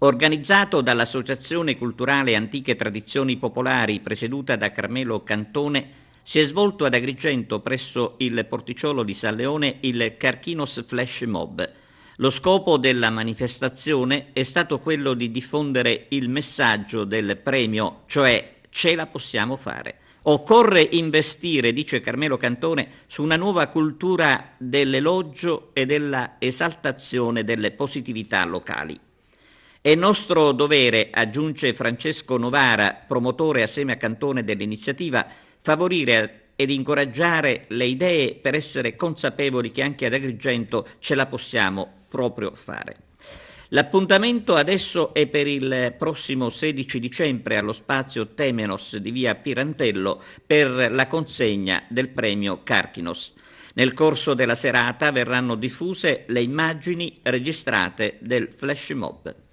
Organizzato dall'Associazione Culturale Antiche Tradizioni Popolari, presieduta da Carmelo Cantone, si è svolto ad Agrigento presso il porticciolo di San Leone il Carchinos Flash Mob. Lo scopo della manifestazione è stato quello di diffondere il messaggio del premio, cioè ce la possiamo fare. Occorre investire, dice Carmelo Cantone, su una nuova cultura dell'elogio e della esaltazione delle positività locali. È nostro dovere, aggiunge Francesco Novara, promotore assieme a Cantone dell'iniziativa, favorire ed incoraggiare le idee per essere consapevoli che anche ad Agrigento ce la possiamo proprio fare. L'appuntamento adesso è per il prossimo 16 dicembre allo spazio Temenos di via Pirantello per la consegna del premio Carchinos. Nel corso della serata verranno diffuse le immagini registrate del flash mob.